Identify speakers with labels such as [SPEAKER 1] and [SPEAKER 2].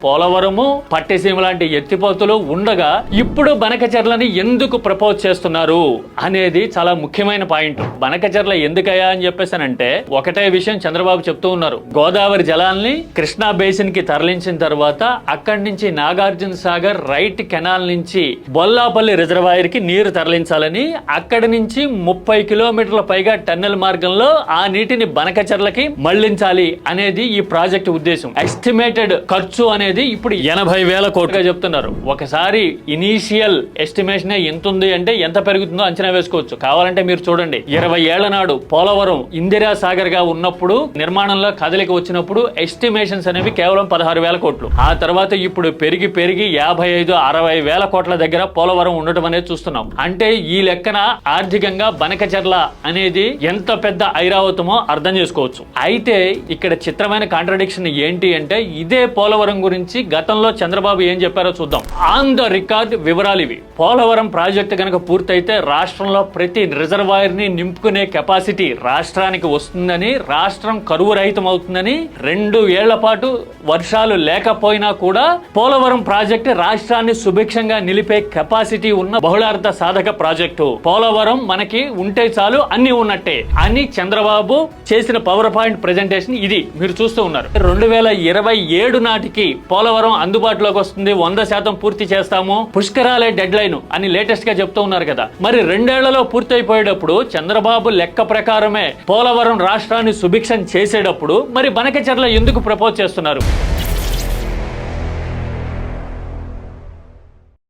[SPEAKER 1] పోలవరము పట్టిసీమ లాంటి ఎత్తిపోతులు ఉండగా ఇప్పుడు బనకచెర్లని ఎందుకు ప్రపోజ్ చేస్తున్నారు అనేది చాలా ముఖ్యమైన పాయింట్. బనకచెర్ల ఎందుకయ్యా అని చెప్పేసానంటే ఒకటే విషయం చంద్రబాబు చెప్తూ ఉన్నారు. గోదావరి జలాల్ని కృష్ణా బేసిన్ కి తరలించిన తర్వాత అక్కడి నుంచి నాగార్జున సాగర్ రైట్ కెనాల్ నుంచి బొల్లాపల్లి రిజర్వాయర్ కి నీరు తరలించాలని, అక్కడి నుంచి 30 కిలోమీటర్ల పైగా టన్నెల్ మార్గంలో ఆ నీటిని బనకచెర్లకి మళ్లించాలి అనేది ఈ ప్రాజెక్టు ఉద్దేశం. ఎస్టిమేటెడ్ ఖర్చు అనేది ఇప్పుడు 80,000 కోట్లుగా చెప్తున్నారు. ఒకసారి ఇనీషియల్ ఎస్టిమేషన్ ఎంత ఉంది అంటే ఎంత పెరుగుతుందో అంచనా వేసుకోవచ్చు. కావాలంటే మీరు చూడండి, 20 ఏళ్ల నాడు పోలవరం ఇందిరా సాగర్ గా ఉన్నప్పుడు నిర్మాణంలో కదలిక వచ్చినప్పుడు ఎస్టిమేషన్స్ అనేవి కేవలం 16,000 కోట్లు. ఆ తర్వాత ఇప్పుడు పెరిగి 55-60,000 కోట్ల దగ్గర పోలవరం ఉండటం అనేది చూస్తున్నాం. అంటే ఈ లెక్కన ఆర్థికంగా బనకచెర్ల అనేది ఎంత పెద్ద ఐరావతమో అర్థం చేసుకోవచ్చు. అయితే ఇక్కడ చిత్రమైన కాంట్రడిక్షన్ ఏంటి అంటే ఇదే పోలవరం గురించి గతంలో చంద్రబాబు ఏం చెప్పారో చూద్దాం. ఆన్ ద రికార్డ్ వివరాలు ఇవి. పోలవరం ప్రాజెక్టు కనుక పూర్తయితే రాష్ట్రంలో ప్రతి రిజర్వాయర్ ని నింపుకునే కెపాసిటీ రాష్ట్రానికి వస్తుందని, రాష్ట్రం కరువు రహితం అవుతుందని, 2 ఏళ్ల పాటు వర్షాలు లేకపోయినా కూడా పోలవరం ప్రాజెక్టు రాష్ట్రాన్ని సుభిక్షంగా నిలిపే కెపాసిటీ ఉన్న బహుళార్థ సాధక ప్రాజెక్టు. పోలవరం మనకి ఉంటే చాలు అన్ని ఉన్నట్టే అని చంద్రబాబు చేసిన పవర్ పాయింట్ ప్రెజెంటేషన్ ఇది మీరు చూస్తూ ఉన్నారు. 2027 నాటికి పోలవరం అందుబాటులోకి వస్తుంది, 100% పూర్తి చేస్తాము, పుష్కరాలే డెడ్ లైన్ అని లేటెస్ట్ గా చెప్తూ ఉన్నారు కదా. మరి 2 ఏళ్లలో పూర్తి అయిపోయేటప్పుడు చంద్రబాబు లెక్క ప్రకారమే పోలవరం రాష్ట్రాన్ని సుభిక్షం చేసేటప్పుడు మరి బనకచెర్ల ఎందుకు ప్రపోజ్ చేస్తున్నారు?